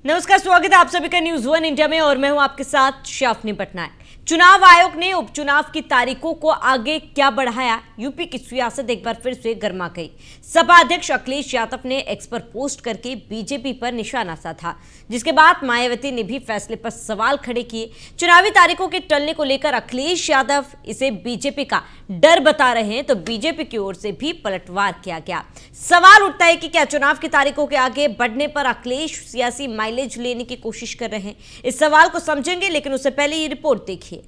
नमस्कार, स्वागत है आप सभी का न्यूज वन इंडिया में और मैं हूं आपके साथ शाफनी पटनायक। चुनाव आयोग ने उपचुनाव की तारीखों को आगे क्या बढ़ाया? यूपी की सियासत एक बार फिर से गर्मा गई। सपा अध्यक्ष अखिलेश यादव ने एक्स पर पोस्ट करके बीजेपी पर निशाना साधा, जिसके बाद मायावती ने भी फैसले पर सवाल खड़े किए। चुनावी तारीखों के टलने को लेकर अखिलेश यादव इसे बीजेपी का डर बता रहे हैं, तो बीजेपी की ओर से भी पलटवार किया गया। सवाल उठता है कि क्या चुनाव की तारीखों के आगे बढ़ने पर अखिलेश सियासी माइलेज लेने की कोशिश कर रहे हैं? इस सवाल को समझेंगे, लेकिन उससे पहले ये रिपोर्ट देखिए।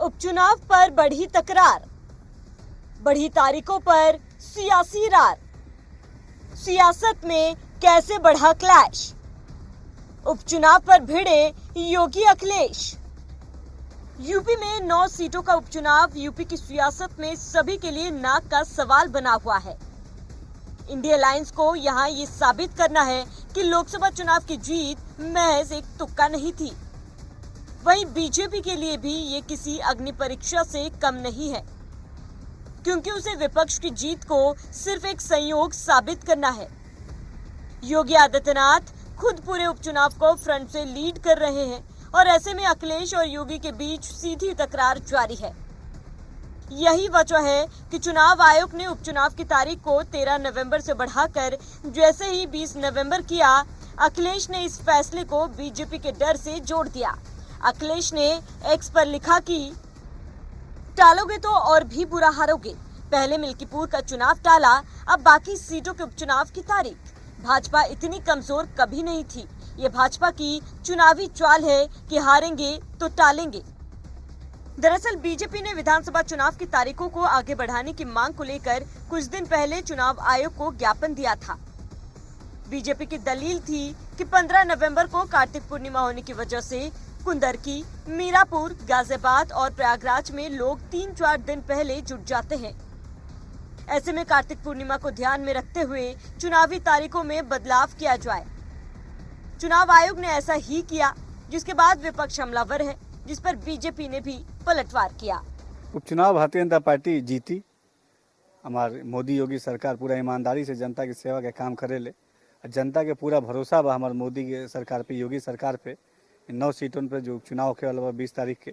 उपचुनाव पर बढ़ी तकरार, बढ़ी तारीखों पर सियासी रार, सियासत में कैसे बढ़ा क्लैश, उपचुनाव पर भिड़े योगी अखिलेश। यूपी में 9 सीटों का उपचुनाव यूपी की सियासत में सभी के लिए नाक का सवाल बना हुआ है। इंडिया अलायंस को यहां ये साबित करना है कि लोकसभा चुनाव की जीत महज एक तुक्का नहीं थी। वहीं बीजेपी के लिए भी ये किसी अग्नि परीक्षा से कम नहीं है, क्योंकि उसे विपक्ष की जीत को सिर्फ एक संयोग साबित करना है। योगी आदित्यनाथ खुद पूरे उपचुनाव को फ्रंट से लीड कर रहे हैं और ऐसे में अखिलेश और योगी के बीच सीधी तकरार जारी है। यही वजह है कि चुनाव आयोग ने उपचुनाव की तारीख को 13 नवंबर से बढ़ाकर जैसे ही 20 नवंबर किया, अखिलेश ने इस फैसले को बीजेपी के डर से जोड़ दिया। अखिलेश ने एक्स पर लिखा कि टालोगे तो और भी बुरा हारोगे। पहले मिल्कीपुर का चुनाव टाला, अब बाकी सीटों के उपचुनाव की तारीख। भाजपा इतनी कमजोर कभी नहीं थी। ये भाजपा की चुनावी चाल है कि हारेंगे तो टालेंगे। दरअसल बीजेपी ने विधानसभा चुनाव की तारीखों को आगे बढ़ाने की मांग को लेकर कुछ दिन पहले चुनाव आयोग को ज्ञापन दिया था। बीजेपी की दलील थी कि 15 नवंबर को कार्तिक पूर्णिमा होने की वजह से कुंदरकी, मीरापुर, गाजियाबाद और प्रयागराज में लोग 3-4 दिन पहले जुट जाते हैं। ऐसे में कार्तिक पूर्णिमा को ध्यान में रखते हुए चुनावी तारीखों में बदलाव किया जाए। चुनाव आयोग ने ऐसा ही किया, जिसके बाद विपक्ष हमलावर है, जिस पर बीजेपी ने भी पलटवार किया। उपचुनाव भारतीय जनता पार्टी जीती। हमारे मोदी योगी सरकार पूरा ईमानदारी से जनता की सेवा के काम करेले। जनता के पूरा भरोसा बा हमारे मोदी के सरकार पे, योगी सरकार पे। इन 9 सीटों पर जो चुनाव होने वाला बा 20 तारीख के,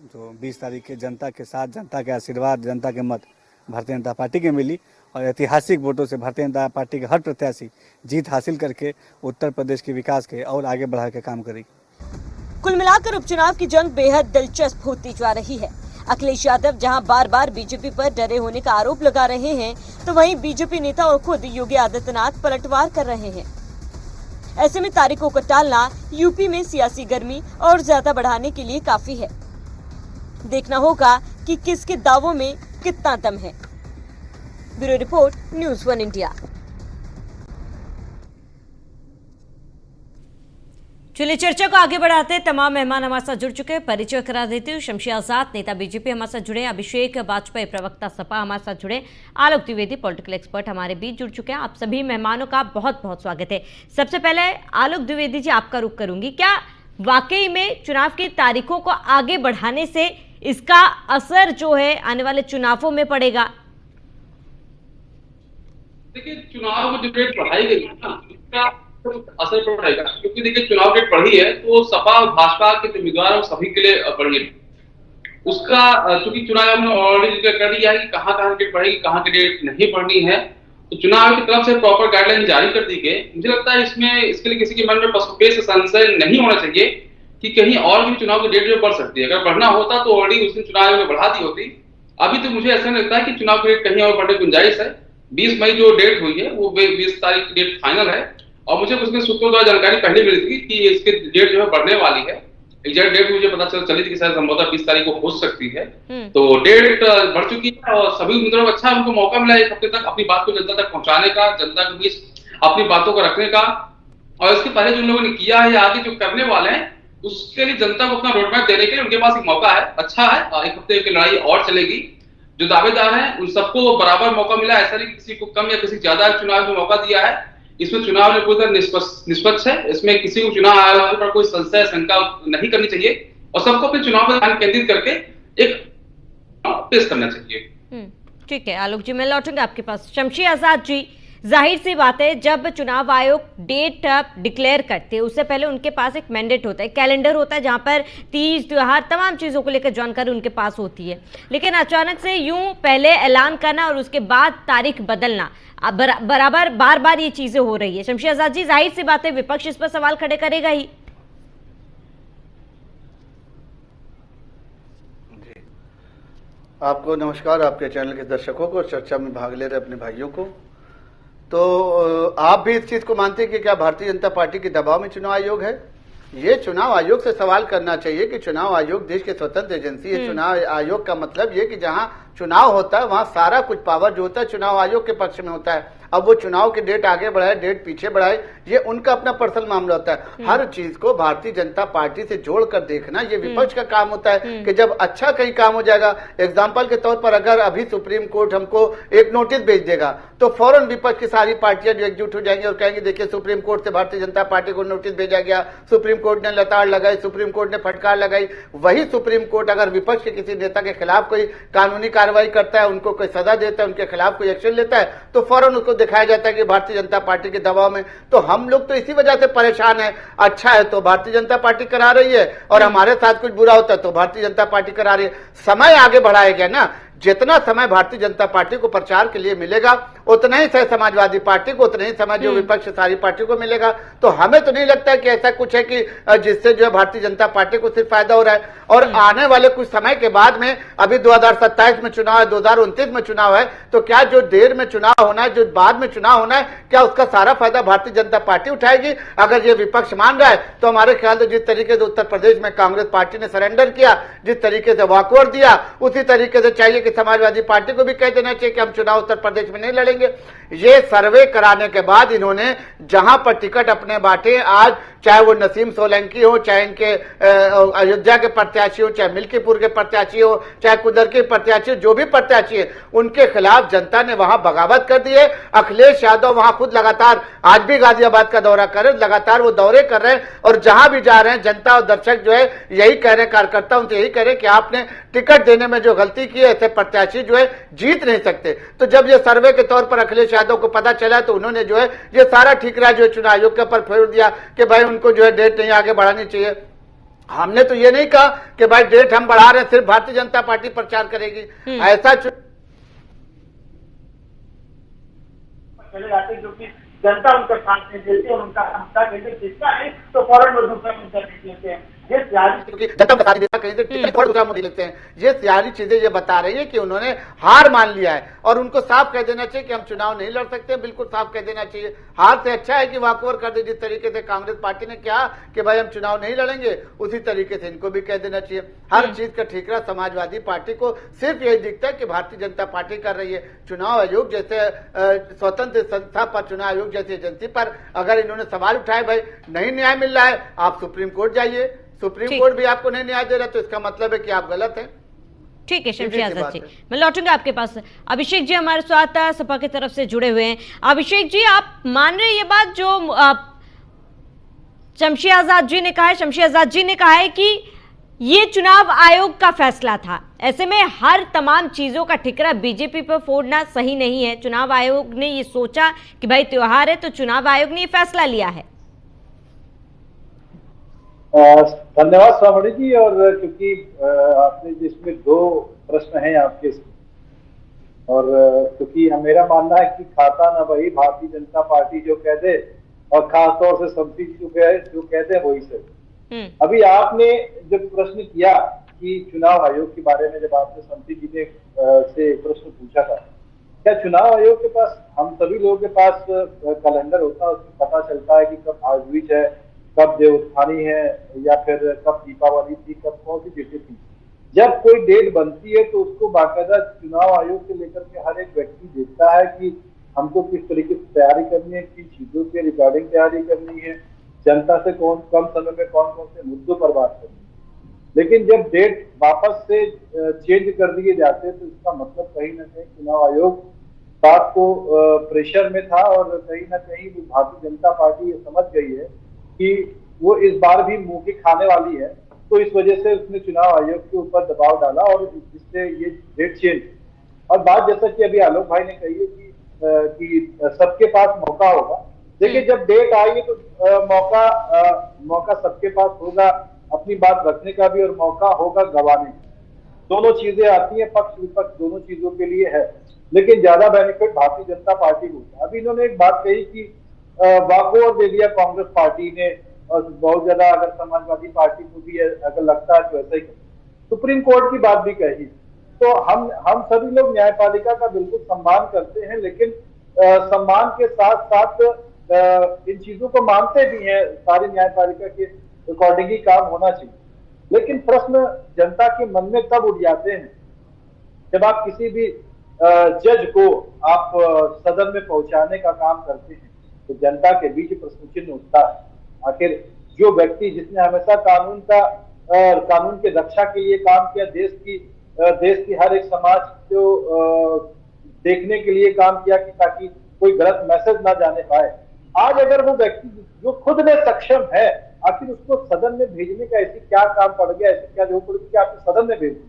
जो 20 तारीख के जनता के साथ, जनता के आशीर्वाद, जनता के मत भारतीय जनता पार्टी के मिली और ऐतिहासिक वोटों से भारतीय जनता पार्टी के हर प्रत्याशी जीत हासिल करके उत्तर प्रदेश के विकास के और आगे बढ़ा के काम करेगी। कुल मिलाकर उपचुनाव की जंग बेहद दिलचस्प होती जा रही है। अखिलेश यादव जहां बार बार बीजेपी पर डरे होने का आरोप लगा रहे हैं, तो वहीं बीजेपी नेता और खुद योगी आदित्यनाथ पलटवार कर रहे हैं। ऐसे में तारीखों को टालना यूपी में सियासी गर्मी और ज्यादा बढ़ाने के लिए काफी है। देखना होगा कि किसके दावों में कितना दम है। Bureau report, news one India. चलिए चर्चा को आगे बढ़ाते हैं। तमाम मेहमान हमारे साथ जुड़ चुके हैं। परिचय करा देती हूँ। शमशी आजाद, नेता बीजेपी, हमारे साथ जुड़े। अभिषेक वाजपेयी, प्रवक्ता सपा, हमारे साथ जुड़े। आलोक द्विवेदी, पॉलिटिकल एक्सपर्ट, हमारे बीच जुड़ चुके हैं। आप सभी मेहमानों का बहुत बहुत स्वागत है। सबसे पहले आलोक द्विवेदी जी, आपका रुख करूंगी। क्या वाकई में चुनाव की तारीखों को आगे बढ़ाने से इसका असर जो है आने वाले चुनावों में पड़ेगा? देखिए, चुनाव में जो डेट बढ़ाई गई है ना, इसका असर पड़ेगा, क्योंकि देखिए चुनाव डेट बढ़ी है तो सपा और भाजपा के जो उम्मीदवार हैं सभी के लिए बढ़ी है। उसका चूंकि चुनाव आयोग ने ऑलरेडी कर दिया है कि कहाँ डेट बढ़ेगी, कहाँ की डेट नहीं बढ़नी है, तो चुनाव आयोग की तरफ से प्रॉपर गाइडलाइन जारी कर दी गई। मुझे लगता है इसमें इसके लिए किसी के मन में पसपेश से संशय नहीं होना चाहिए कि कहीं और भी चुनाव की डेट जो बढ़ सकती है। अगर बढ़ना होता तो ऑलरेडी उस दिन चुनाव आयोग ने बढ़ा दी होती। अभी तो मुझे ऐसा नहीं लगता है कि चुनाव की डेट कहीं और बढ़ने की गुंजाइश है। 20 मई जो डेट हुई है वो 20 तारीख की डेट फाइनल है और मुझे उसके सूत्रों द्वारा जानकारी पहले मिली थी कि इसकी डेट जो है बढ़ने वाली है। एग्जैक्ट डेट मुझे पता चली थी कि शायद संभवतः 20 तारीख को हो सकती है। तो डेट बढ़ चुकी है और सभी उम्मीदवारों को अच्छा उनको मौका मिला एक हफ्ते तक अपनी बात को जनता तक पहुंचाने का, जनता के बीच अपनी बातों को रखने का। और इसके पहले जो लोगों ने किया है या आगे जो करने वाले हैं, उसके लिए जनता को अपना रोड मैप देने के लिए उनके पास एक मौका है। अच्छा है, एक हफ्ते की लड़ाई और चलेगी। जो दावेदार हैं उन सबको बराबर मौका मिला, ऐसा नहीं किसी को कम या किसी ज्यादा चुनाव में मौका दिया है। इसमें चुनाव में पूरी तरह निष्पक्ष है। इसमें किसी को चुनाव आयोग पर कोई संशय शंका नहीं करनी चाहिए और सबको अपने चुनाव पर ध्यान केंद्रित करके एक पेश करना चाहिए। ठीक है आलोक जी, मैं लौटूंगा आपके पास। शमशी आजाद जी, जाहिर सी बात है जब चुनाव आयोग डेट डिक्लेयर करते हैं उससे पहले उनके पास एक मैंडेट होता है, कैलेंडर होता है जहां पर तीज त्योहार तमाम चीज़ों को लेकर जानकारी उनके पास होती है। लेकिन अचानक से यूं पहले ऐलान करना और उसके बाद तारीख बदलना, बराबर बार बार ये चीजें हो रही है। शमशी आजाद जी, जाहिर सी बात है विपक्ष इस पर सवाल खड़े करेगा ही। आपको नमस्कार, आपके चैनल के दर्शकों को, चर्चा में भाग ले रहे अपने भाइयों को। तो आप भी इस चीज को मानते हैं कि क्या भारतीय जनता पार्टी के दबाव में चुनाव आयोग है? ये चुनाव आयोग से सवाल करना चाहिए कि चुनाव आयोग देश की स्वतंत्र एजेंसी है। चुनाव आयोग का मतलब ये कि जहां चुनाव होता है वहां सारा कुछ पावर जो होता है चुनाव आयोग के पक्ष में होता है। अब वो चुनाव की डेट आगे बढ़ाए, डेट पीछे बढ़ाए, ये उनका अपना पर्सनल मामला होता है। हर चीज को भारतीय जनता पार्टी से जोड़कर देखना ये विपक्ष का काम होता है कि जब अच्छा कहीं काम हो जाएगा, एग्जाम्पल के तौर पर अगर अभी सुप्रीम कोर्ट हमको एक नोटिस भेज देगा तो फौरन विपक्ष की सारी पार्टियां जो एकजुट हो जाएंगी और कहेंगे देखिए सुप्रीम कोर्ट से भारतीय जनता पार्टी को नोटिस भेजा गया, सुप्रीम कोर्ट ने लताड़ लगाई, सुप्रीम कोर्ट ने फटकार लगाई। वही सुप्रीम कोर्ट अगर विपक्ष के किसी नेता के खिलाफ कोई कानूनी कार्रवाई करता है, उनको कोई सजा देता है, उनके खिलाफ कोई एक्शन लेता है तो फौरन उसको दिखाया जाता है कि भारतीय जनता पार्टी के दबाव में। तो हम लोग तो इसी वजह से परेशान है। अच्छा है तो भारतीय जनता पार्टी करा रही है और हमारे साथ कुछ बुरा होता है तो भारतीय जनता पार्टी करा रही है। समय आगे बढ़ाया गया ना, जितना समय भारतीय जनता पार्टी को प्रचार के लिए मिलेगा उतना ही समाजवादी पार्टी को, उतना ही समय जो विपक्ष सारी पार्टी को मिलेगा। तो हमें तो नहीं लगता है कि ऐसा कुछ है कि जिससे जो है भारतीय जनता पार्टी को सिर्फ फायदा हो रहा है। और आने वाले कुछ समय के बाद में, अभी 2027 में चुनाव है, 2029 में चुनाव है, तो क्या जो देर में चुनाव होना है, जो बाद में चुनाव होना है, क्या उसका सारा फायदा भारतीय जनता पार्टी उठाएगी? अगर ये विपक्ष मान रहा है तो हमारे ख्याल से जिस तरीके से उत्तर प्रदेश में कांग्रेस पार्टी ने सरेंडर किया, जिस तरीके से वॉकओवर दिया, उसी तरीके से चाहिए कि समाजवादी पार्टी को भी कह देना चाहिए कि हम चुनाव उत्तर प्रदेश में नहीं लड़ेंगे। ये सर्वे कराने के बाद इन्होंने जहां पर टिकट अपने बांटे, आज चाहे वो नसीम सोलंकी हो, चाहे इनके अयोध्या के प्रत्याशी हो, चाहे मिल्कीपुर के प्रत्याशी हो, चाहे कुदर के प्रत्याशी हो, जो भी प्रत्याशी है उनके खिलाफ जनता ने वहां बगावत कर दी है। अखिलेश यादव वहां खुद लगातार, आज भी गाजियाबाद का दौरा कर रहे, लगातार वो दौरे कर रहे हैं और जहां भी जा रहे हैं जनता और दर्शक जो है यही कह रहे हैं, कार्यकर्ता उनसे यही कह रहे हैं कि आपने टिकट देने में जो गलती की है, ऐसे प्रत्याशी जो है जीत नहीं सकते। तो जब ये सर्वे के तौर पर अखिलेश यादव को पता चला तो उन्होंने जो है ये सारा ठीकरा जो है चुनाव आयोग के ऊपर फेर दिया कि भाई उनको जो है डेट नहीं आगे बढ़ानी चाहिए। हमने तो ये नहीं कहा कि भाई डेट हम बढ़ा रहे हैं सिर्फ भारतीय जनता पार्टी प्रचार करेगी, ऐसा चले जाते क्योंकि जनता उनका साथ नहीं देती और उनका जिसका है तो फौरन वो दूसरा मुद्दा नहीं लेते हैं। ये जनता बता देता कहीं से दूसरा मुद्दा लेते हैं। ये सारी चीजें ये बता रही है कि उन्होंने हार मान लिया है और उनको साफ कह देना चाहिए कि हम चुनाव नहीं लड़ सकते, बिल्कुल साफ कह देना चाहिए। हार से अच्छा है कि वॉकओवर कर दे, जिस तरीके से कांग्रेस पार्टी ने कहा कि भाई हम चुनाव नहीं लड़ेंगे, उसी तरीके से इनको भी कह देना चाहिए। हर चीज का ठीकरा समाजवादी पार्टी को सिर्फ यही दिखता है कि भारतीय जनता पार्टी कर रही है। चुनाव आयोग जैसे स्वतंत्र संस्था पर, चुनाव आयोग जैसी एजेंसी पर अगर इन्होंने सवाल उठाए भाई नहीं न्याय मिल रहा है, आप सुप्रीम कोर्ट जाइए, सुप्रीम कोर्ट भी आपको नहीं न्याय दे रहा तो इसका मतलब है कि आप गलत हैं। ठीक है शमशी आजाद जी, मैं लौटूंगा आपके पास। अभिषेक जी हमारे साथ सपा की तरफ से जुड़े हुए हैं। अभिषेक जी, आप मान रहे हैं ये बात जो शमशी आजाद जी ने कहा है? शमशी आजाद जी ने कहा है कि ये चुनाव आयोग का फैसला था, ऐसे में हर तमाम चीजों का ठिकरा बीजेपी पर फोड़ना सही नहीं है। चुनाव आयोग ने ये सोचा कि भाई त्योहार है तो चुनाव आयोग ने ये फैसला लिया है। धन्यवाद स्वामी जी। और क्योंकि आपने जिसमें दो प्रश्न हैं आपके, और क्योंकि मेरा मानना है कि खाता ना वही भारतीय जनता पार्टी जो कह दे और खासतौर से शमशी जी जो कह दे वही सही। अभी आपने जब प्रश्न किया कि चुनाव आयोग के बारे में, जब आपने शमशी जी ने से प्रश्न पूछा था, क्या चुनाव आयोग के पास, हम सभी लोगों के पास कैलेंडर होता है, उसमें पता चलता है कि कब आजुज है, कब देवोत्थानी है, या फिर कब दीपावली थी, कब कौन सी डेटें थी। जब कोई डेट बनती है तो उसको बाकायदा चुनाव आयोग से लेकर के हर एक व्यक्ति देखता है कि हमको किस तरीके से तैयारी करनी है, किन चीजों के रिगार्डिंग तैयारी करनी है, जनता से कम समय में कौन कौन से मुद्दों पर बात करनी है। लेकिन जब डेट वापस से चेंज कर दिए जाते हैं तो इसका मतलब कहीं ना कहीं चुनाव आयोग बात को प्रेशर में था और कहीं ना कहीं भारतीय जनता पार्टी ये समझ गई है कि वो इस बार भी मुंह की खाने वाली है, तो इस वजह से उसने चुनाव आयोग के ऊपर दबाव डाला और जिससे ये डेट चेंज और बात जैसा कि अभी आलोक भाई ने कही है कि सबके पास मौका होगा। देखिए जब डेट आएगी तो मौका सबके पास होगा अपनी बात रखने का भी और मौका होगा गवाने का। दोनों चीजें आती हैं, पक्ष विपक्ष दोनों चीजों के लिए है, लेकिन ज्यादा बेनिफिट भारतीय जनता पार्टी को होता है। अभी इन्होंने एक बात कही कि वाकओवर दे दिया कांग्रेस पार्टी ने और बहुत ज्यादा अगर समाजवादी पार्टी को भी अगर लगता है तो ऐसा ही सुप्रीम कोर्ट की बात भी कही। तो हम सभी लोग न्यायपालिका का बिल्कुल सम्मान करते हैं, लेकिन सम्मान के साथ साथ इन चीजों को मानते भी हैं, सारी न्यायपालिका के अकॉर्डिंग ही काम होना चाहिए। लेकिन प्रश्न जनता के मन में तब उठ जाते हैं जब आप किसी भी जज को आप सदन में पहुंचाने का काम करते हैं तो जनता के बीच प्रश्न चिन्ह उठता है। आखिर जो व्यक्ति जिसने हमेशा कानून के रक्षा के लिए काम किया, देश की हर एक समाज को देखने के लिए काम किया कि ताकि कोई गलत मैसेज ना जाने पाए, आज अगर वो व्यक्ति जो खुद में सक्षम है, आखिर उसको सदन में भेजने का ऐसी क्या काम पड़ गया, ऐसी क्या जरूरत पड़ गई कि आपको सदन में भेज दें?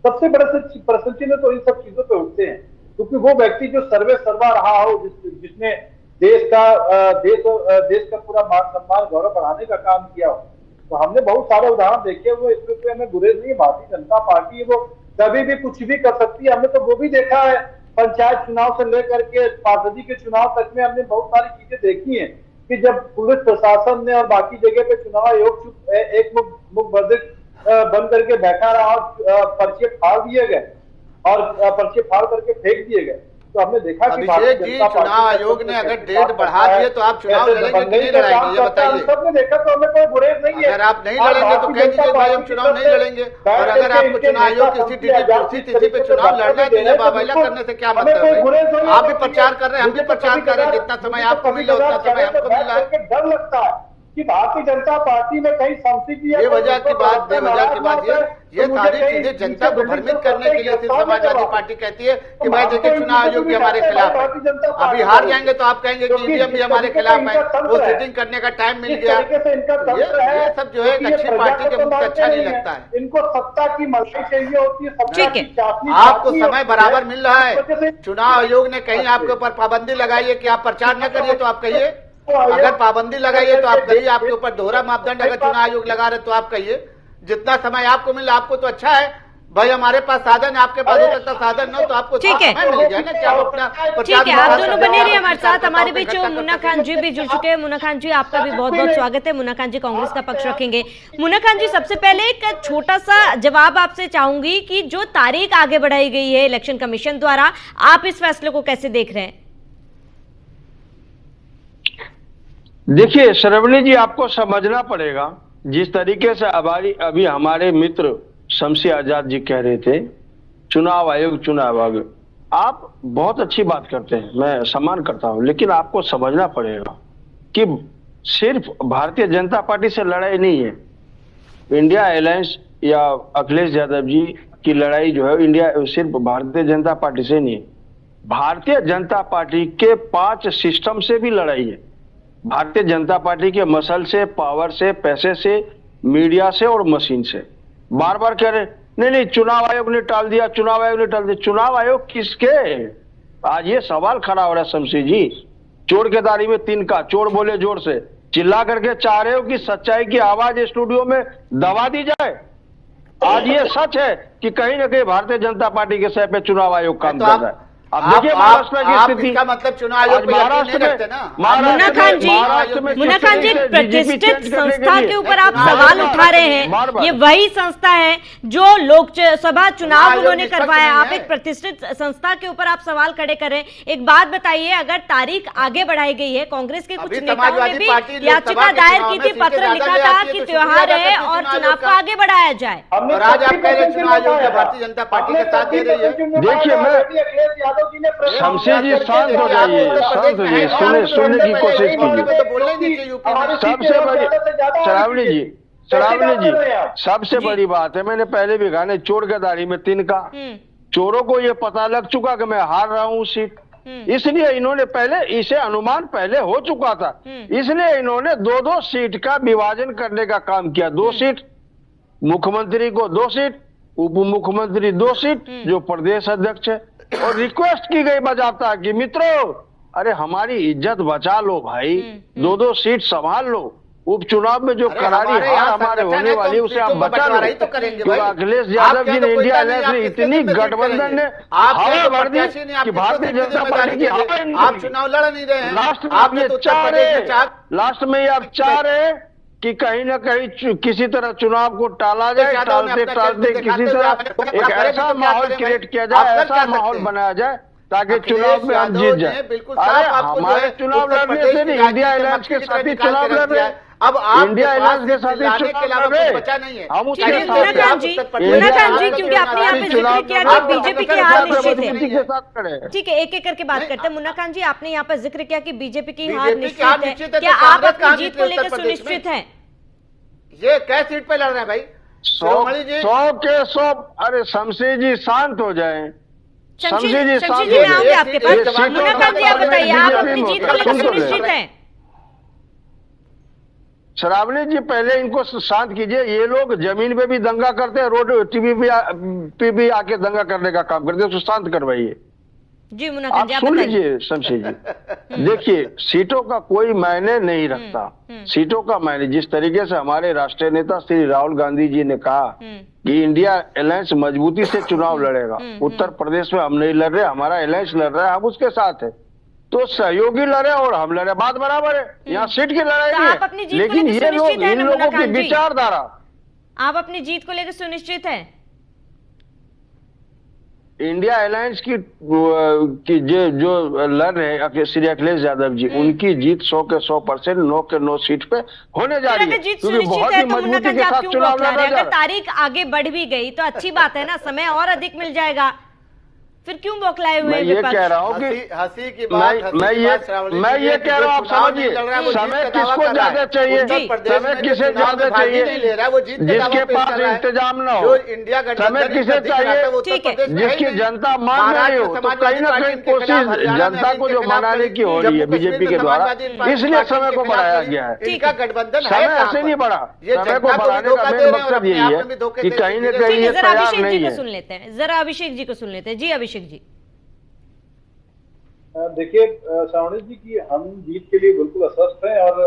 सबसे बड़ा प्रश्न चिन्ह तो इन सब चीजों पे उठते हैं, क्योंकि वो व्यक्ति जो सर्वे सर्वा रहा हो, जिसने देश का पूरा मान सम्मान गौरव बढ़ाने का काम किया हो, तो हमने बहुत सारे उदाहरण देखे हुए, इसमें कोई हमें गुरेज नहीं। भारतीय जनता पार्टी है वो कभी भी कुछ भी कर सकती है। हमने तो वो भी देखा है, पंचायत चुनाव से लेकर के पार्षदी के चुनाव तक में हमने बहुत सारी चीजें देखी हैं कि जब पुलिस प्रशासन ने और बाकी जगह पे चुनाव आयोग एक मुख बंद करके बैठा रहा और पर्चे फाड़ दिए गए और पर्चे फाड़ करके फेंक दिए गए, तो हमने देखा कि अभिषेक जी, चुनाव आयोग ने अगर डेट बढ़ा दिए तो आप चुनाव लड़ेंगे कि नहीं लड़ेंगे, ये बताइए। सबने देखा तो हमें कोई गुरेज नहीं है। अगर आप नहीं लड़ेंगे तो कह दीजिए भाई हम चुनाव नहीं लड़ेंगे, और अगर आपको चुनाव आयोग किसी तिथि पे चुनाव लड़ना है तो ये बाबैला करने से क्या मतलब है? आप भी प्रचार कर रहे हैं, हम भी प्रचार कर रहे हैं, जितना समय आपको मिला उतना समय हमको मिला है। डर लगता है कि भारतीय जनता पार्टी में कहीं संस्कृति बेवजह की बात ये सारी चीजें जनता को भ्रमित करने के लिए समाजवादी पार्टी कहती है कि भाई देखिए चुनाव आयोग भी हमारे खिलाफ है, अभी हार जाएंगे तो आप कहेंगे कि ईवीएम भी हमारे खिलाफ है, वो सिटिंग करने का टाइम मिल गया। ये सब जो है अच्छी पार्टी के मुझे अच्छा नहीं लगता है। इनको सत्ता की मलाई चाहिए होती है, आपको समय बराबर मिल रहा है। चुनाव आयोग ने कहीं आपके ऊपर पाबंदी लगाई है कि आप प्रचार न करिए तो आप कहिए, अगर पाबंदी लगाई है तो आप कहिए, आपके ऊपर दोहरा मापदंड अगर चुनाव आयोग लगा रहे तो आप कहिए। जितना समय आपको मिला आपको तो अच्छा है भाई, हमारे पास साधन है, आपके पास हो सकता साधन न हो तो आपको ठीक है, मिल जाए ना कि आप अपना ठीक है। आप दोनों बने रहिए हमारे साथ। हमारे बीच मुन्ना खान जी भी जुड़ चुके हैं। मुन्ना खान जी, आपका भी बहुत बहुत स्वागत है। मुन्ना खान जी कांग्रेस का पक्ष रखेंगे। मुन्ना खान जी, सबसे पहले एक छोटा सा जवाब आपसे चाहूंगी कि जो तारीख आगे बढ़ाई गई है इलेक्शन कमीशन द्वारा, आप इस फैसले को कैसे देख रहे हैं? देखिए श्रवणी जी, आपको समझना पड़ेगा, जिस तरीके से अभी हमारे मित्र शमसी आजाद जी कह रहे थे चुनाव आयोग, आप बहुत अच्छी बात करते हैं, मैं सम्मान करता हूं, लेकिन आपको समझना पड़ेगा कि सिर्फ भारतीय जनता पार्टी से लड़ाई नहीं है। इंडिया अलायंस या अखिलेश यादव जी की लड़ाई जो है इंडिया सिर्फ भारतीय जनता पार्टी से नहीं है, भारतीय जनता पार्टी के 5 सिस्टम से भी लड़ाई है। भारतीय जनता पार्टी के मसल से, पावर से, पैसे से, मीडिया से और मशीन से। बार बार कह रहे नहीं चुनाव आयोग ने टाल दिया, चुनाव आयोग ने टाल दिया। चुनाव आयोग किसके? आज ये सवाल खड़ा हो रहा है शमसी जी। चोर के दाढ़ी में तिनका, चोर बोले जोर से, चिल्ला करके चाह रहे हो कि सच्चाई की आवाज स्टूडियो में दबा दी जाए। आज ये सच है कि कहीं ना कहीं भारतीय जनता पार्टी के सर पे चुनाव आयोग काम कर रहा है। अब देखिए महाराष्ट्र की स्थिति, इसका मतलब चुनाव आयोग महाराष्ट्र में मुन्ना खान जी, प्रतिष्ठित संस्था के ऊपर आप सवाल उठा रहे हैं। ये वही संस्था है जो लोकसभा चुनाव उन्होंने करवाया। आप एक प्रतिष्ठित संस्था के ऊपर आप सवाल खड़े करें। एक बात बताइए, अगर तारीख आगे बढ़ाई गई है, कांग्रेस के कुछ नेताओं ने भी याचिका दायर की थी, पत्र लिखा था कि त्योहार है और चुनाव को आगे बढ़ाया जाए, और आज आप कह रहे हैं चुनाव आयोग भारतीय जनता पार्टी के साथ दे रही है। देखिए मैं शमसी जी शांत हो जाइए, शांत हो जाइए, सुनने की कोशिश कीजिए। सबसे बड़ी श्रावणी जी सबसे बड़ी बात है, मैंने पहले भी कहा, चोर के दाढ़ी में तिनका। चोरों को ये पता लग चुका कि मैं हार रहा हूँ सीट, इसलिए इन्होंने पहले, इसे अनुमान पहले हो चुका था, इसलिए इन्होंने 2-2 सीट का विभाजन करने का काम किया। 2 सीट मुख्यमंत्री को, 2 सीट उप मुख्यमंत्री 2 सीट, जो प्रदेश अध्यक्ष है। और रिक्वेस्ट की गई बजाता कि मित्रों, अरे हमारी इज्जत बचा लो भाई, 2-2 सीट संभाल लो। उपचुनाव में जो करारी हार हमारे होने वाली उसे आप बचा लो। तो अखिलेश यादव जी ने इंडिया अलायंस में इतनी गठबंधन ने हवा भर दी कि भारतीय जनता पार्टी की हवा, आप चुनाव लड़ नहीं रहे हैं। लास्ट में आप ये चाह रहे कि कहीं ना कहीं किसी तरह चुनाव को टाला जाए, टालते किसी तरह एक ऐसा माहौल क्रिएट किया जाए, ऐसा माहौल बनाया जाए ताकि चुनाव में हम जीत जाए। अरे हमारे चुनाव लड़ने से नहीं, इंडिया अलायंस के साथ ही चुनाव लड़ रहे हैं। अब आप इंडिया अलायंस के साथ ही चुनाव लड़ रहे हैं, हम उसके साथ मुन्ना जी, क्योंकि आपने यहाँ पे जिक्र किया कि बीजेपी की हार निश्चित है। ठीक है, एक एक करके बात करते हैं। मुन्ना खान जी, आपने यहाँ पर जिक्र किया कि बीजेपी की हार निश्चित है, क्या आप अपनी जीत को लेकर सुनिश्चित हैं? ये क्या सीट पे लड़ रहे हैं भाई? 100 के 100। अरे शमशेर जी शांत हो जाए। शमशेर जी मैं आऊंगी आपके पास। मुन्ना खान जी, आप बताइए, आप अपनी जीत को लेकर सुनिश्चित हैं? श्रावणी जी, पहले इनको शांत कीजिए। ये लोग जमीन पे भी दंगा करते हैं, रोड टीवी पे भी आके दंगा करने का काम करते हैं, उसको शांत करवाइए। जी मुन्ना खान आप जी, सुन लीजिए शमशेर जी। देखिए, सीटों का कोई मायने नहीं रखता। सीटों का मायने, जिस तरीके से हमारे राष्ट्रीय नेता श्री राहुल गांधी जी ने कहा कि इंडिया अलायंस मजबूती से चुनाव लड़ेगा, उत्तर प्रदेश में हम नहीं लड़ रहे, हमारा अलायंस लड़ रहा है, हम उसके साथ है। तो सहयोगी लड़े और हम लड़े, बात बराबर है। यहाँ सीट की लड़ाई नहीं है, लेकिन ये लोग, इन लोगों की विचारधारा। आप अपनी जीत को लेकर सुनिश्चित हैं? इंडिया अलायंस की जो लड़ रहे हैं श्री अखिलेश यादव जी, उनकी जीत 100 के 100%, 9 के 9 सीट पे होने जा रही है, क्योंकि बहुत ही मजबूती के साथ चुनाव लड़ रहा है। अगर तारीख आगे बढ़ भी गई तो अच्छी बात है ना, समय और अधिक मिल जाएगा, फिर क्यों बौखलाए हुए? मैं ये कह रहा हूँ कि हंसी की बात, मैं ये कह रहा हूँ, आप समझिए, समय किसको ज्यादा चाहिए, समय किसे ज्यादा चाहिए? जिसके पास इंतजाम ना हो, समय किसे चाहिए? जिसकी जनता मान रही हो, तो कहीं ना कहीं कोशिश जनता को जो मनाने की हो रही है बीजेपी के द्वारा, इसलिए समय को बढ़ाया गया है। समय ऐसे नहीं बढ़ा, समय को बढ़ाने का मेन मकसद यही है कि कहीं ना कहीं ये तैयार नहीं है। सुन लेते हैं, जरा अभिषेक जी को सुन लेते हैं। जी अभिषेक जी। देखिए श्रावणी जी की हम जीत के लिए बिल्कुल अस्वस्थ हैं और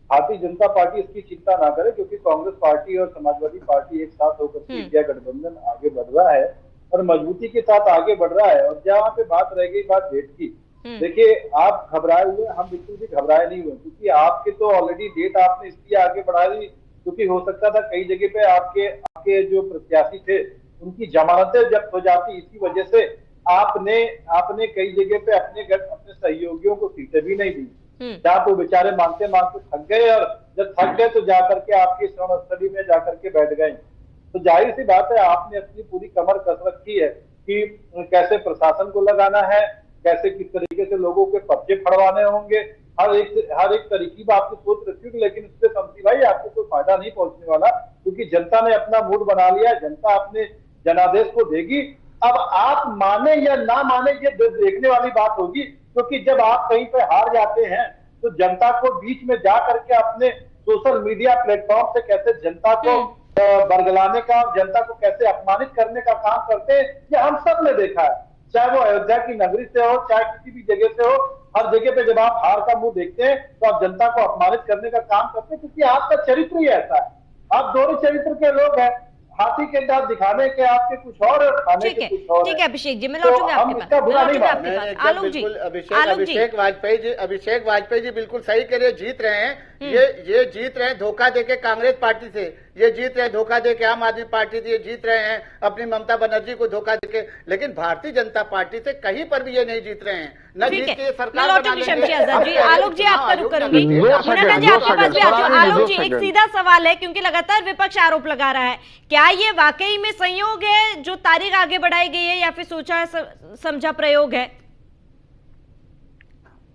भारतीय जनता पार्टी इसकी चिंता ना करे, क्योंकि कांग्रेस पार्टी और समाजवादी पार्टी एक साथ होकर के इंडिया गठबंधन आगे बढ़ रहा है और मजबूती के साथ आगे बढ़ रहा है। और जहाँ पे बात रह गई बात डेट की, देखिए आप घबराए हुए, हम बिल्कुल भी घबराए नहीं हुए, क्योंकि आपके तो ऑलरेडी डेट आपने इसलिए आगे बढ़ा दी क्योंकि हो सकता था कई जगह पे आपके जो प्रत्याशी थे उनकी जमानतें जब्त हो जाती, इसी वजह से आपने कई जगह पे अपने सहयोगियों को सीटें भी नहीं दी, जहाँ तो बेचारे मांगते मांगते थक गए और जब थक गए तो जाकर के आपकी श्रमस्थली में जाकर के बैठ गए। तो जाहिर सी बात है आपने अपनी पूरी कमर कस रखी है कि कैसे प्रशासन को लगाना है, कैसे किस तरीके से लोगों के पर्चे फड़वाने होंगे, हर एक तरीके की आपने सोच रखी होगी, लेकिन उससे शमशी भाई आपको कोई फायदा नहीं पहुंचने वाला, क्योंकि जनता ने अपना मूड बना लिया, जनता अपने जनादेश को देगी। अब आप माने या ना माने ये देखने वाली बात होगी, क्योंकि जब आप कहीं पे हार जाते हैं तो जनता को बीच में जा करके अपने सोशल मीडिया प्लेटफॉर्म से कैसे जनता को बरगलाने का, जनता को कैसे अपमानित करने का काम करते हैं, ये हम सब ने देखा है, चाहे वो अयोध्या की नगरी से हो, चाहे किसी भी जगह से हो। हर जगह पे जब आप हार का मुंह देखते हैं तो आप जनता को अपमानित करने का काम करते हैं, क्योंकि आपका चरित्र ही ऐसा है, आप दोनों चरित्र के लोग हैं, हाथी के दांत दिखाने के आपके कुछ और, खाने के कुछ और। ठीक है अभिषेक जी, मैं लौटूंगा आपके पास। आलोक जी, अभिषेक वाजपेयी जी बिल्कुल सही कह रहे, जीत रहे हैं, ये जीत रहे हैं धोखा देके कांग्रेस पार्टी से, ये जीत रहे हैं धोखा देके आम आदमी पार्टी से, ये जीत रहे हैं अपनी ममता बनर्जी को धोखा देके, लेकिन भारतीय जनता पार्टी से कहीं पर भी ये नहीं जीत रहे हैं, न जीत के सरकार। आलोक जी आपका रुख करूंगी, मुन्ना जी आपके पास भी आती हूं। आलोक जी, एक सीधा सवाल है, क्योंकि लगातार विपक्ष आरोप लगा रहा है, क्या ये वाकई में संयोग है जो तारीख आगे बढ़ाई गई है, या फिर सोचा समझा प्रयोग है?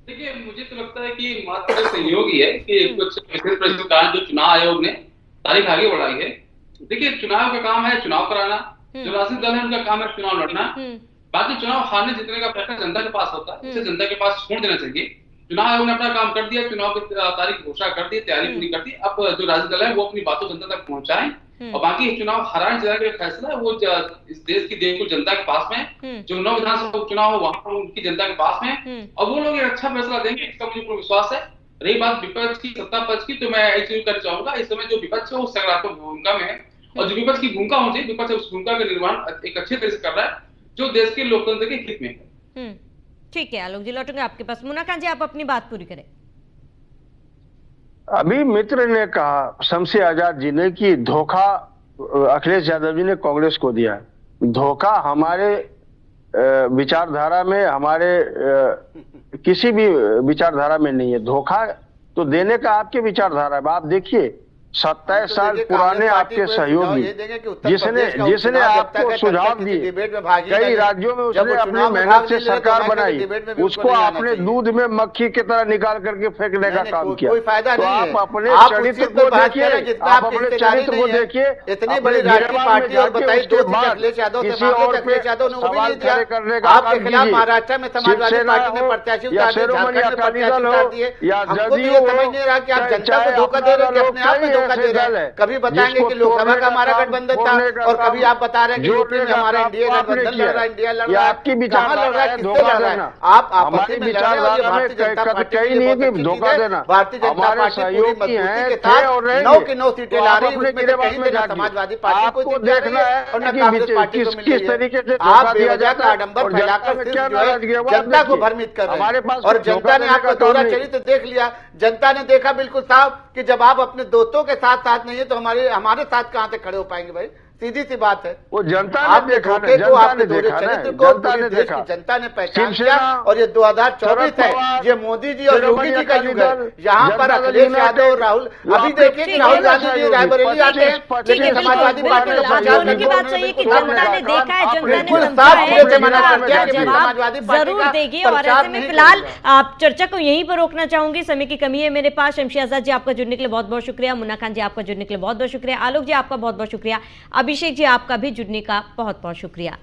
देखिए, मुझे तो लगता है कि मात्र सहयोग ही है कि कुछ विशेष परिस्थितियों के कारण जो चुनाव आयोग ने तारीख आगे बढ़ाई है। देखिए, चुनाव का काम है चुनाव कराना, जो राजनीतिक दल है उनका काम है चुनाव लड़ना, बाकी चुनाव हारने जीतने का फैसला जनता के पास होता है, उसे जनता के पास छोड़ देना चाहिए। चुनाव आयोग ने अपना काम कर दिया, चुनाव की तारीख घोषणा कर दी, तैयारी पूरी कर दी। अब जो राजनीतिक दल है वो अपनी बातों जनता तक पहुंचाएं और बाकी चुनाव हराने जिलाने का फैसला है वो इस देश की देखो जनता के पास में है। जो 9 विधानसभा चुनाव हो वहां उनकी जनता के पास में है और वो लोग एक अच्छा फैसला देंगे, इसका मुझे पूरा विश्वास है। रही बात विपक्ष की, सत्ता पक्ष की, तो मैं एक चीज करना चाहूंगा, इस समय जो विपक्ष है वो सकारात्मक भूमिका में है और जो विपक्ष की भूमिका होनी चाहिए, विपक्ष उस भूमिका का निर्माण एक अच्छे तरह से कर रहा है जो देश के लोकतंत्र के हित में है। ठीक है आलोक जी, लौटूंगे आपके पास। मुन्ना खान जी, आप अपनी बात पूरी करें। अभी मित्र ने कहा, शमसी आजाद जी ने, कि धोखा अखिलेश यादव जी ने कांग्रेस को दिया। धोखा हमारे विचारधारा में, हमारे किसी भी विचारधारा में नहीं है। धोखा तो देने का आपके विचारधारा है। आप देखिए 27 साल पुराने आपके सहयोगी जिसने आपको सुझाव दिए, कई राज्यों में उसने अपनी मेहनत से सरकार बनाई, उसको आपने दूध में मक्खी की तरह निकाल करके फेंकने का काम किया। तो आप अपने चरित्र को देखिए, आप अपने चरित्र को देखिए। इतनी बड़ी राष्ट्रीय पार्टी और बताइए किसी और पे सवाल खड़े करने का काम कीजिए। महाराष्ट्र में समाजवादी पार्टी ने प्रत्याशी उतार दिए, झारखंड में प्रत्याशी उतार दिए। हमको तो ये समझ नहीं रहा कि आप जनता को धोखा दे रहे हैं, अपने आप में धोखा दे रहे हैं। कभी बताएंगे कि लोकसभा का हमारा गठबंधन था और कभी आप बता रहे हैं कि यूपी में हमारा इंडिया गठबंधन लड़ रहा है, इंडिया लड़ रहा है। आपकी कहां लड़ रहा है, किससे लड़ रहा है? आप आपसी में लड़ रहे हैं और ये भारतीय जनता पार्टी के लिए बहुत अच्छी चीज है। भारतीय जनता पार्टी पूरी मजबूती के साथ 9 की 9 सीटें ला रही है, उसमें से कहीं से ना समाजवादी पार्टी को जीत जा रही है और न कांग्रेस पार्टी को मिल रही है। आप बेवजह का आडंबर फैलाकर सिर्फ जो है जनता को भ्रमित कर रहे हैं और जनता ने आपका दोहरा चरित्र देख लिया। जनता ने देखा बिल्कुल साफ कि जब आप अपने दोस्तों के साथ नहीं है तो हमारे साथ कहां से खड़े हो पाएंगे भाई? सीधी सी बात है। वो जनता ने देखा, जनता ने देखा, जनता ने पहचान किया और ये 2024 है, ये मोदी जी और योगी जी का युग है। यहाँ पर अखिलेश यादव और राहुल, अभी देखिए कि राहुल गांधी जी रायबरेली आते हैं, लेकिन समाजवादी पार्टी का दोनों की बात सही है कि जनता ने देखा है, जनता ने जरूर देगी। और ऐसे में फिलहाल आप चर्चा को यहीं पर रोकना चाहूंगी, समय की कमी है मेरे पास। शमसी आजाद जी, आपका जुड़ने के लिए बहुत बहुत शुक्रिया। मुन्ना खान जी, आपका जुड़ने के लिए बहुत बहुत शुक्रिया। आलोक जी, आपका बहुत बहुत शुक्रिया। अभिषेक जी, आपका भी जुड़ने का बहुत बहुत शुक्रिया।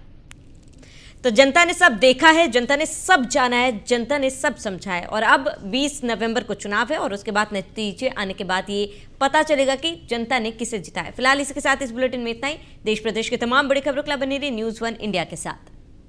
तो जनता ने सब देखा है, जनता ने सब जाना है, जनता ने सब समझा है और अब 20 नवंबर को चुनाव है और उसके बाद नतीजे आने के बाद ये पता चलेगा कि जनता ने किसे जिताया। फिलहाल इसके साथ इस बुलेटिन में इतना ही। देश प्रदेश के तमाम बड़ी खबरों के लिए बनी रही न्यूज़ 1 इंडिया के साथ।